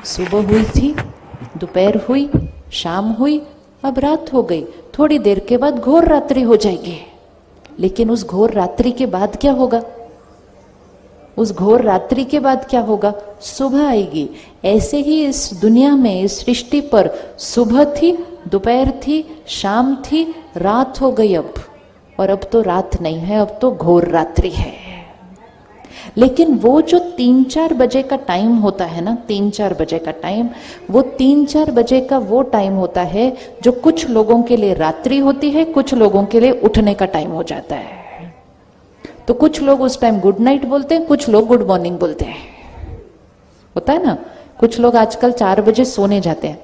सुबह हुई थी, दोपहर हुई, शाम हुई, अब रात हो गई, थोड़ी देर के बाद घोर रात्रि हो जाएगी। लेकिन उस घोर रात्रि के बाद क्या होगा? उस घोर रात्रि के बाद क्या होगा? सुबह आएगी। ऐसे ही इस दुनिया में, इस सृष्टि पर सुबह थी, दोपहर थी, शाम थी, रात हो गई अब। और अब तो रात नहीं है, अब तो घोर रात्रि है। लेकिन वो जो 3-4 बजे का टाइम होता है ना, 3-4 बजे का टाइम, वो 3-4 बजे का वो टाइम होता है जो कुछ लोगों के लिए रात्रि होती है, कुछ लोगों के लिए उठने का टाइम हो जाता है। तो कुछ लोग उस टाइम गुड नाइट बोलते हैं, कुछ लोग गुड मॉर्निंग बोलते हैं। होता है ना, कुछ लोग आजकल 4 बजे सोने जाते हैं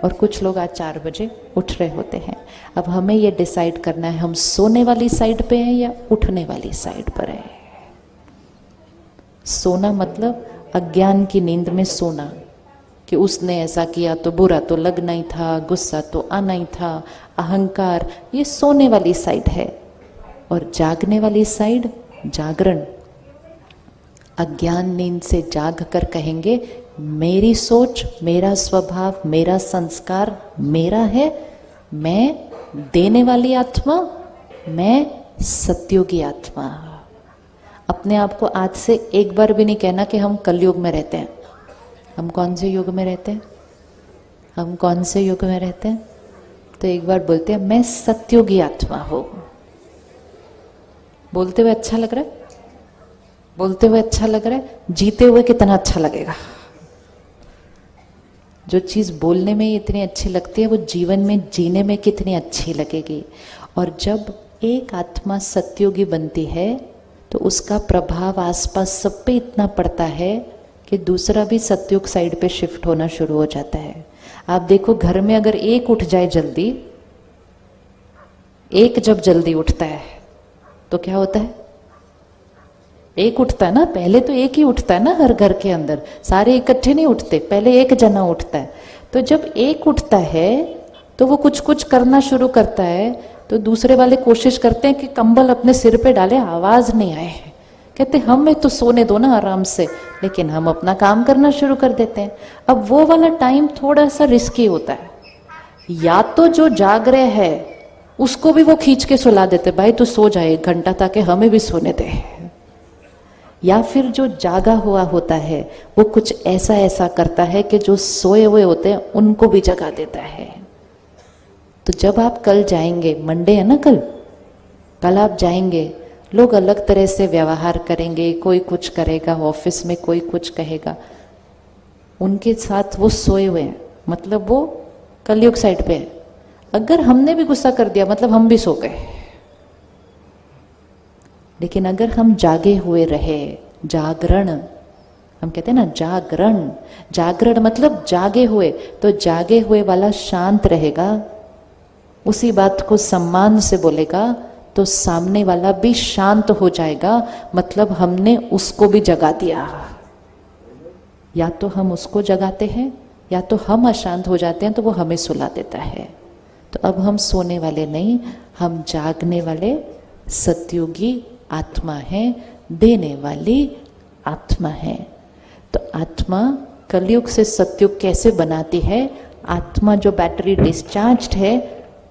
और कुछ लोग आज 4 बजे उठ रहे होते हैं। अब हमें ये डिसाइड करना है, हम सोने वाली साइड पे हैं या उठने वाली साइड पर है। सोना मतलब अज्ञान की नींद में सोना, कि उसने ऐसा किया तो बुरा तो लगना ही था, गुस्सा तो आना ही था, अहंकार, ये सोने वाली साइड है। और जागने वाली साइड जागरण। अज्ञान नींद से जाग कर कहेंगे, मेरी सोच, मेरा स्वभाव, मेरा संस्कार मेरा है, मैं देने वाली आत्मा, मैं सत्युगी आत्मा। अपने आप को आज से एक बार भी नहीं कहना कि हम कलयुग में रहते हैं। हम कौन से युग में रहते हैं? हम कौन से युग में रहते हैं? तो एक बार बोलते हैं, मैं सत्युगी आत्मा हूं। बोलते हुए अच्छा लग रहा है? बोलते हुए अच्छा लग रहा है? जीते हुए कितना अच्छा लगेगा। जो चीज बोलने में इतनी अच्छी लगती है, वो जीवन में जीने में कितनी अच्छी लगेगी। और जब एक आत्मा सत्युगी बनती है तो उसका प्रभाव आसपास सब पे इतना पड़ता है कि दूसरा भी सत्युग साइड पे शिफ्ट होना शुरू हो जाता है। आप देखो, घर में अगर एक उठ जाए जल्दी, एक जब जल्दी उठता है तो क्या होता है? एक उठता है ना, पहले तो एक ही उठता है ना, हर घर के अंदर सारे इकट्ठे नहीं उठते, पहले एक जना उठता है। तो जब एक उठता है तो वो कुछ कुछ करना शुरू करता है, तो दूसरे वाले कोशिश करते हैं कि कंबल अपने सिर पे डाले, आवाज नहीं आए। कहते हमें तो सोने दो ना आराम से, लेकिन हम अपना काम करना शुरू कर देते हैं। अब वो वाला टाइम थोड़ा सा रिस्की होता है। या तो जो जाग रहे हैं उसको भी वो खींच के सुला देते, भाई तू सो जाए 1 घंटा ताकि हमें भी सोने दे। या फिर जो जागा हुआ होता है वो कुछ ऐसा ऐसा करता है कि जो सोए हुए होते हैं उनको भी जगा देता है। तो जब आप कल जाएंगे, मंडे है ना कल आप जाएंगे, लोग अलग तरह से व्यवहार करेंगे, कोई कुछ करेगा, ऑफिस में कोई कुछ कहेगा, उनके साथ वो सोए हुए हैं, मतलब वो कलयुग साइड पे है। अगर हमने भी गुस्सा कर दिया मतलब हम भी सो गए। लेकिन अगर हम जागे हुए रहे, जागरण, हम कहते हैं ना जागरण, जागरण मतलब जागे हुए, तो जागे हुए वाला शांत रहेगा, उसी बात को सम्मान से बोलेगा तो सामने वाला भी शांत हो जाएगा, मतलब हमने उसको भी जगा दिया। या तो हम उसको जगाते हैं या तो हम अशांत हो जाते हैं तो वो हमें सुला देता है। तो अब हम सोने वाले नहीं, हम जागने वाले सत्युगी आत्मा है, देने वाली आत्मा है। तो आत्मा कलयुग से सत्युग कैसे बनाती है? आत्मा जो बैटरी डिस्चार्ज्ड है,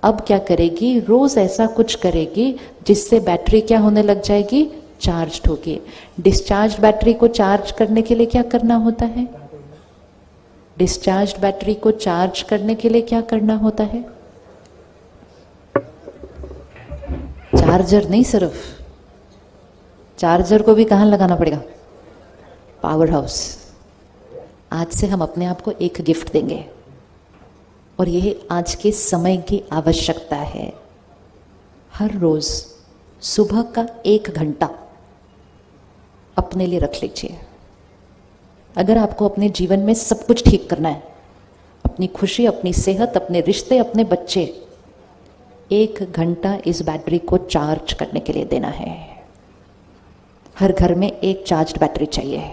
अब क्या करेगी? रोज ऐसा कुछ करेगी जिससे बैटरी क्या होने लग जाएगी? चार्ज्ड होगी। डिस्चार्ज बैटरी को चार्ज करने के लिए क्या करना होता है? डिस्चार्ज बैटरी को चार्ज करने के लिए क्या करना होता है? चार्जर नहीं, सिर्फ चार्जर को भी कहाँ लगाना पड़ेगा? Power house. आज से हम अपने आप को एक गिफ्ट देंगे और यह आज के समय की आवश्यकता है। हर रोज सुबह का 1 घंटा अपने लिए रख लीजिए। अगर आपको अपने जीवन में सब कुछ ठीक करना है, अपनी खुशी, अपनी सेहत, अपने रिश्ते, अपने बच्चे, 1 घंटा इस बैटरी को चार्ज करने के लिए देना है। हर घर में एक चार्ज्ड बैटरी चाहिए।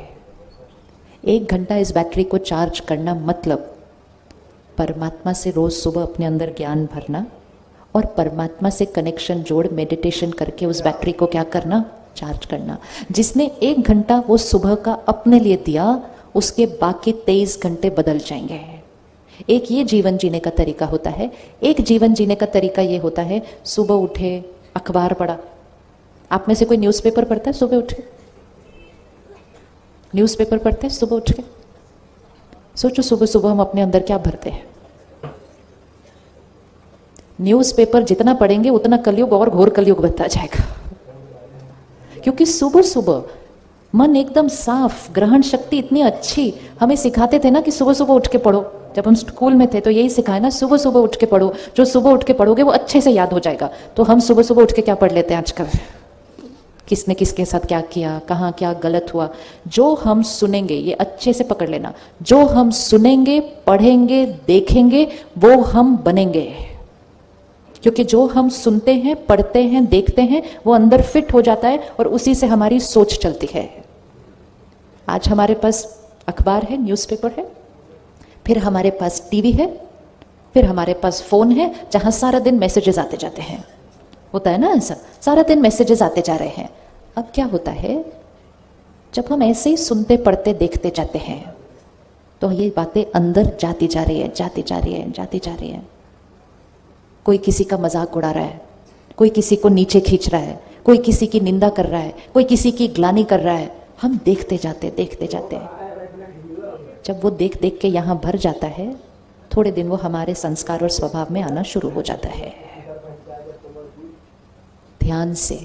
1 घंटा इस बैटरी को चार्ज करना मतलब परमात्मा से रोज सुबह अपने अंदर ज्ञान भरना और परमात्मा से कनेक्शन जोड़ मेडिटेशन करके उस बैटरी को क्या करना? चार्ज करना। जिसने 1 घंटा वो सुबह का अपने लिए दिया, उसके बाकी 23 घंटे बदल जाएंगे। एक ये जीवन जीने का तरीका होता है। एक जीवन जीने का तरीका ये होता है, सुबह उठे, अखबार पढ़ा। आप में से कोई न्यूज़पेपर पढ़ता है सुबह उठ के? न्यूज़पेपर पढ़ते हैं सुबह उठ के? सोचो सुबह सुबह हम अपने अंदर क्या भरते हैं। न्यूज़पेपर जितना पढ़ेंगे उतना कलयुग और घोर कलयुग बनता जाएगा, क्योंकि सुबह सुबह मन एकदम साफ, ग्रहण शक्ति इतनी अच्छी। हमें सिखाते थे ना कि सुबह सुबह उठ के पढ़ो। जब हम स्कूल में थे तो यही सिखाया ना, सुबह सुबह उठ के पढ़ो। जो सुबह उठ के पढ़ोगे वो अच्छे से याद हो जाएगा। तो हम सुबह सुबह उठ के क्या पढ़ लेते हैं आजकल? किसने किसके साथ क्या किया, कहाँ क्या गलत हुआ। जो हम सुनेंगे, ये अच्छे से पकड़ लेना, जो हम सुनेंगे, पढ़ेंगे, देखेंगे, वो हम बनेंगे। क्योंकि जो हम सुनते हैं, पढ़ते हैं, देखते हैं, वो अंदर फिट हो जाता है और उसी से हमारी सोच चलती है। आज हमारे पास अखबार है, न्यूज़पेपर है, फिर हमारे पास टीवी है, फिर हमारे पास फोन है, जहां सारा दिन मैसेजेस आते जाते हैं। होता है ना ऐसा, सारा दिन मैसेजेस आते जा रहे हैं। अब क्या होता है, जब हम ऐसे ही सुनते, पढ़ते, देखते जाते हैं तो ये बातें अंदर जाती जा रही है, जाती जा रही है, जाती जा रही है। कोई किसी का मजाक उड़ा रहा है, कोई किसी को नीचे खींच रहा है, कोई किसी की निंदा कर रहा है, कोई किसी की ग्लानि कर रहा है। हम देखते जाते, देखते जाते हैं। जब वो देख देख के यहाँ भर जाता है, थोड़े दिन वो हमारे संस्कार और स्वभाव में आना शुरू हो जाता है। ध्यान से,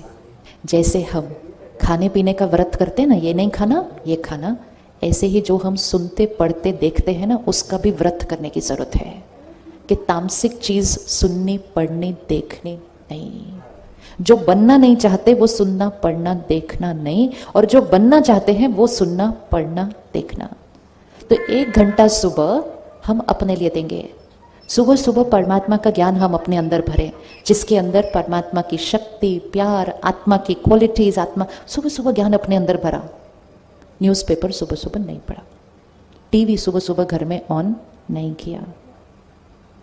जैसे हम खाने पीने का व्रत करते हैं ना, ये नहीं खाना, ये खाना, ऐसे ही जो हम सुनते, पढ़ते, देखते हैं ना, उसका भी व्रत करने की जरूरत है कि तामसिक चीज सुननी, पढ़नी, देखनी नहीं। जो बनना नहीं चाहते वो सुनना, पढ़ना, देखना नहीं, और जो बनना चाहते हैं वो सुनना, पढ़ना, देखना। तो 1 घंटा सुबह हम अपने लिए देंगे। सुबह सुबह परमात्मा का ज्ञान हम अपने अंदर भरें, जिसके अंदर परमात्मा की शक्ति, प्यार, आत्मा की क्वालिटीज, आत्मा, सुबह सुबह ज्ञान अपने अंदर भरा। न्यूज़पेपर सुबह सुबह नहीं पढ़ा, टीवी सुबह सुबह घर में ऑन नहीं किया।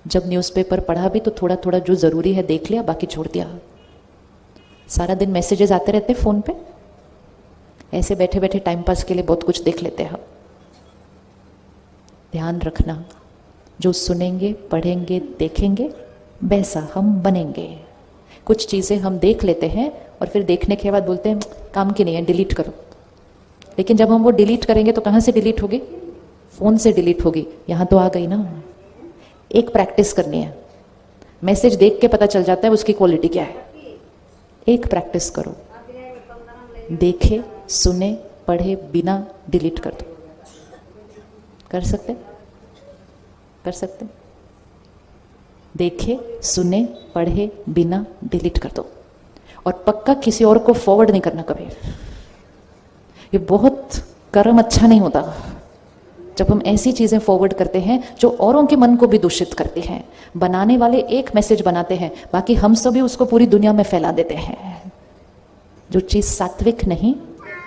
जब न्यूज़पेपर पढ़ा भी तो थोड़ा थोड़ा जो ज़रूरी है देख लिया, बाकी छोड़ दिया। सारा दिन मैसेजेस आते रहते फ़ोन पे, ऐसे बैठे बैठे टाइम पास के लिए बहुत कुछ देख लेते हैं हम। ध्यान रखना, जो सुनेंगे, पढ़ेंगे, देखेंगे, वैसा हम बनेंगे। कुछ चीज़ें हम देख लेते हैं और फिर देखने के बाद बोलते हैं काम की नहीं है, डिलीट करो। लेकिन जब हम वो डिलीट करेंगे तो कहाँ से डिलीट होगी? फ़ोन से डिलीट होगी। यहाँ तो आ गई ना। एक प्रैक्टिस करनी है। मैसेज देख के पता चल जाता है उसकी क्वालिटी क्या है। एक प्रैक्टिस करो, देखे, सुने, पढ़े बिना डिलीट कर दो। कर सकते? कर सकते? देखे, सुने, पढ़े बिना डिलीट कर दो। और पक्का किसी और को फॉरवर्ड नहीं करना कभी। ये बहुत कर्म अच्छा नहीं होता जब हम ऐसी चीज़ें फॉरवर्ड करते हैं जो औरों के मन को भी दूषित करती हैं। बनाने वाले एक मैसेज बनाते हैं, बाकी हम सभी उसको पूरी दुनिया में फैला देते हैं। जो चीज़ सात्विक नहीं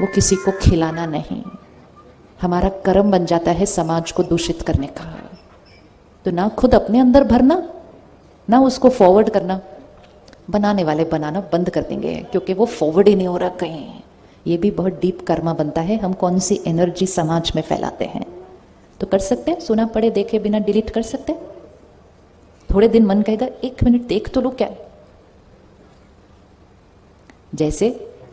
वो किसी को खिलाना नहीं। हमारा कर्म बन जाता है समाज को दूषित करने का। तो ना खुद अपने अंदर भरना, ना उसको फॉरवर्ड करना। बनाने वाले बनाना बंद कर देंगे क्योंकि वो फॉरवर्ड ही नहीं हो रहा कहीं। ये भी बहुत डीप कर्मा बनता है, हम कौन सी एनर्जी समाज में फैलाते हैं। तो कर सकते हैं, सुना पढ़े देखे बिना डिलीट कर सकते हैं। थोड़े दिन मन कहेगा 1 मिनट देख तो लो क्या। जैसे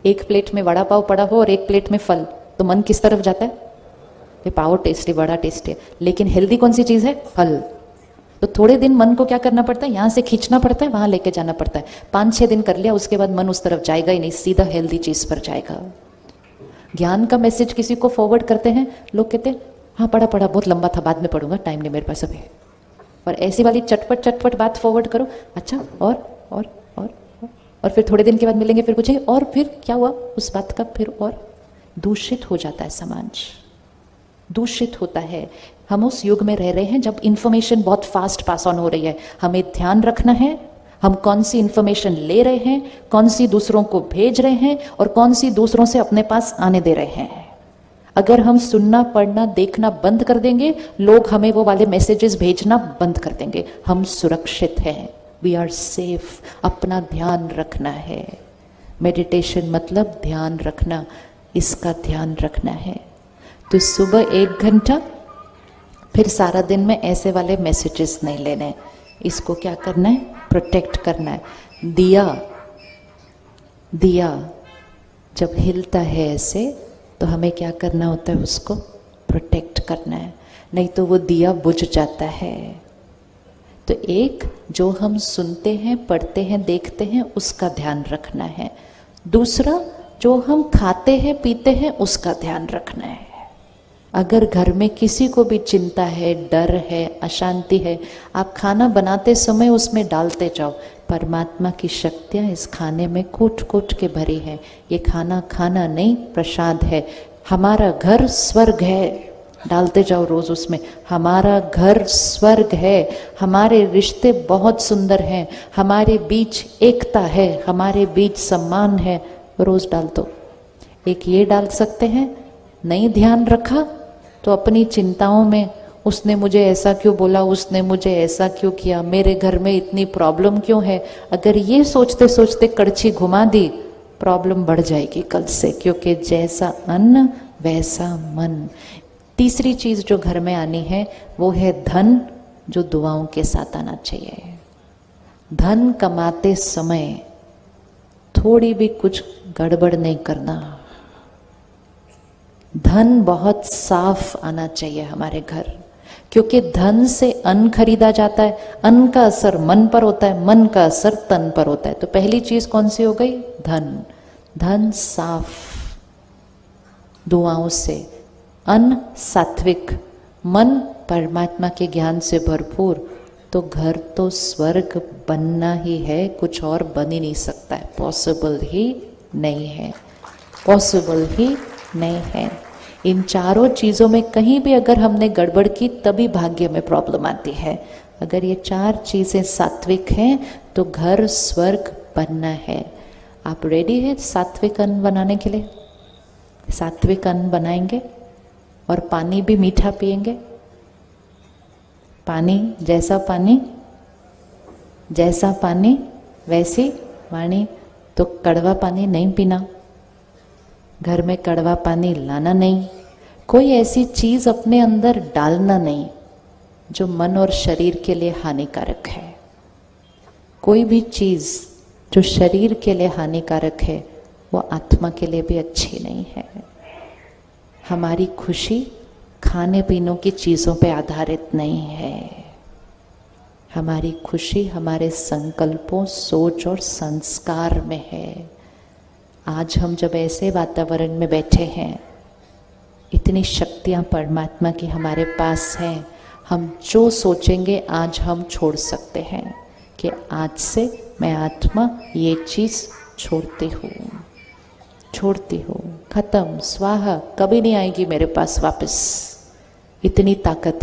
एक प्लेट में वड़ा पाव पड़ा हो और एक प्लेट में फल, तो मन किस तरफ जाता है? ये पाव टेस्टी, वड़ा टेस्टी है, लेकिन हेल्दी कौन सी चीज है? फल। तो थोड़े दिन मन को क्या करना पड़ता है? यहाँ से खींचना पड़ता है, वहां लेके जाना पड़ता है। 5-6 दिन कर लिया, उसके बाद मन उस तरफ जाएगा ही नहीं, सीधा हेल्दी चीज पर जाएगा। ज्ञान का मैसेज किसी को फॉरवर्ड करते हैं, लोग कहते हैं हाँ पढ़ा पढ़ा, बहुत लंबा था, बाद में पढ़ूंगा, टाइम नहीं मेरे पास अभी। और ऐसी वाली चटपट चटपट बात फॉरवर्ड करो, अच्छा और फिर थोड़े दिन के बाद मिलेंगे, फिर पूछेंगे और फिर क्या हुआ उस बात का, फिर और दूषित हो जाता है समाज, दूषित होता है। हम उस युग में रह रहे हैं जब इंफॉर्मेशन बहुत फास्ट पास ऑन हो रही है। हमें ध्यान रखना है हम कौन सी इंफॉर्मेशन ले रहे हैं, कौन सी दूसरों को भेज रहे हैं और कौन सी दूसरों से अपने पास आने दे रहे हैं। अगर हम सुनना, पढ़ना, देखना बंद कर देंगे, लोग हमें वो वाले मैसेजेस भेजना बंद कर देंगे। हम सुरक्षित हैं, वी आर सेफ। अपना ध्यान रखना है। मेडिटेशन मतलब ध्यान रखना, इसका ध्यान रखना है। तो सुबह 1 घंटा, फिर सारा दिन में ऐसे वाले मैसेजेस नहीं लेने। इसको क्या करना है? प्रोटेक्ट करना है। दिया जब हिलता है ऐसे, तो हमें क्या करना होता है? उसको प्रोटेक्ट करना है, नहीं तो वो दिया बुझ जाता है। तो एक, जो हम सुनते हैं, पढ़ते हैं, देखते हैं, उसका ध्यान रखना है। दूसरा, जो हम खाते हैं, पीते हैं, उसका ध्यान रखना है। अगर घर में किसी को भी चिंता है, डर है, अशांति है, आप खाना बनाते समय उसमें डालते जाओ, परमात्मा की शक्तियाँ इस खाने में कूट कूट के भरी है। ये खाना खाना नहीं, प्रसाद है। हमारा घर स्वर्ग है, डालते जाओ रोज उसमें। हमारा घर स्वर्ग है, हमारे रिश्ते बहुत सुंदर हैं, हमारे बीच एकता है, हमारे बीच सम्मान है, रोज डाल दो। एक ये डाल सकते हैं। नहीं ध्यान रखा तो अपनी चिंताओं में, उसने मुझे ऐसा क्यों बोला, उसने मुझे ऐसा क्यों किया, मेरे घर में इतनी प्रॉब्लम क्यों है, अगर ये सोचते सोचते कड़छी घुमा दी, प्रॉब्लम बढ़ जाएगी कल से, क्योंकि जैसा अन्न वैसा मन। तीसरी चीज जो घर में आनी है वो है धन, जो दुआओं के साथ आना चाहिए। धन कमाते समय थोड़ी भी कुछ गड़बड़ नहीं करना। धन बहुत साफ आना चाहिए हमारे घर, क्योंकि धन से अन्न खरीदा जाता है। अन्न का असर मन पर होता है, मन का असर तन पर होता है। तो पहली चीज कौन सी हो गई? धन। धन साफ, दुआओं से। अन्न सात्विक, मन परमात्मा के ज्ञान से भरपूर, तो घर तो स्वर्ग बनना ही है, कुछ और बन ही नहीं सकता है। पॉसिबल ही नहीं है, पॉसिबल ही नहीं है। इन चारों चीज़ों में कहीं भी अगर हमने गड़बड़ की, तभी भाग्य में प्रॉब्लम आती है। अगर ये 4 चीज़ें सात्विक हैं तो घर स्वर्ग बनना है। आप रेडी है सात्विक अन्न बनाने के लिए? सात्विक अन्न बनाएंगे और पानी भी मीठा पिएंगे। पानी जैसा पानी वैसी वाणी। तो कड़वा पानी नहीं पीना, घर में कड़वा पानी लाना नहीं, कोई ऐसी चीज अपने अंदर डालना नहीं जो मन और शरीर के लिए हानिकारक है। कोई भी चीज जो शरीर के लिए हानिकारक है वो आत्मा के लिए भी अच्छी नहीं है। हमारी खुशी खाने पीने की चीजों पे आधारित नहीं है। हमारी खुशी हमारे संकल्पों, सोच और संस्कार में है। आज हम जब ऐसे वातावरण में बैठे हैं, इतनी शक्तियां परमात्मा की हमारे पास हैं, हम जो सोचेंगे आज हम छोड़ सकते हैं कि आज से मैं आत्मा ये चीज छोड़ती हूँ, खत्म, स्वाहा, कभी नहीं आएगी मेरे पास वापस। इतनी ताकत